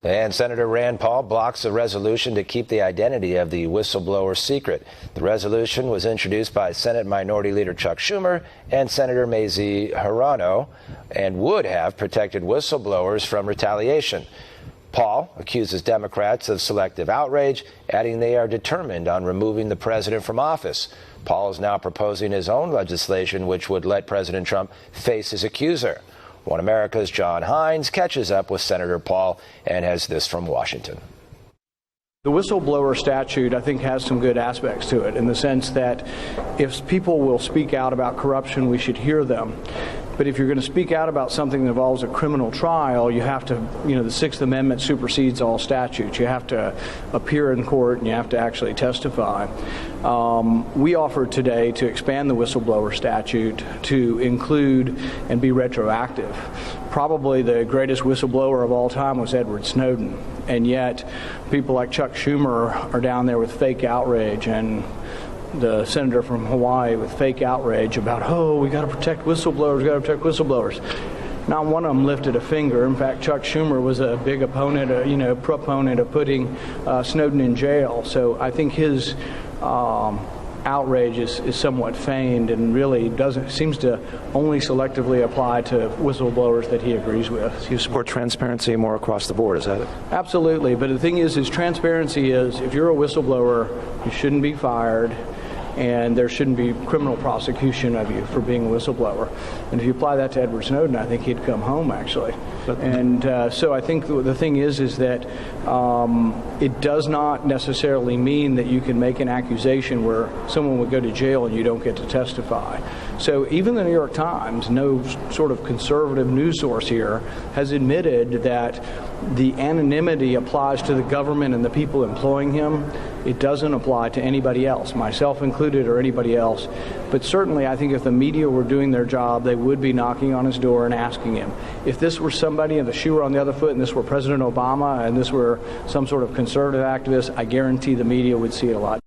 And Senator Rand Paul blocks a resolution to keep the identity of the whistleblower secret. The resolution was introduced by Senate Minority Leader Chuck Schumer and Senator Mazie Hirono and would have protected whistleblowers from retaliation. Paul accuses Democrats of selective outrage, adding they are determined on removing the president from office. Paul is now proposing his own legislation which would let President Trump face his accuser. One America's John Hines catches up with Senator Paul and has this from Washington. The whistleblower statute, I think, has some good aspects to it in the sense that if people will speak out about corruption, we should hear them. But if you're going to speak out about something that involves a criminal trial, you have to, the Sixth Amendment supersedes all statutes. You have to appear in court and you have to actually testify. We offered today to expand the whistleblower statute to include and be retroactive. Probably the greatest whistleblower of all time was Edward Snowden. And yet people like Chuck Schumer are down there with fake outrage, and the senator from Hawaii with fake outrage about, we got to protect whistleblowers, Not one of them lifted a finger. In fact, Chuck Schumer was a big opponent, proponent of putting Snowden in jail. So I think his outrage is somewhat feigned and really seems to only selectively apply to whistleblowers that he agrees with. You support transparency more across the board, is that it? Absolutely. But the thing is transparency is, if you're a whistleblower, you shouldn't be fired, and there shouldn't be criminal prosecution of you for being a whistleblower. And if you apply that to Edward Snowden, I think he'd come home, actually. So I think the thing is that it does not necessarily mean that you can make an accusation where someone would go to jail and you don't get to testify. So even the New York Times, no sort of conservative news source here, has admitted that the anonymity applies to the government and the people employing him. It doesn't apply to anybody else, myself included or anybody else. But certainly I think if the media were doing their job, they would be knocking on his door and asking him. If this were somebody and the shoe were on the other foot and this were President Obama and this were some sort of conservative activist, I guarantee the media would see it a lot.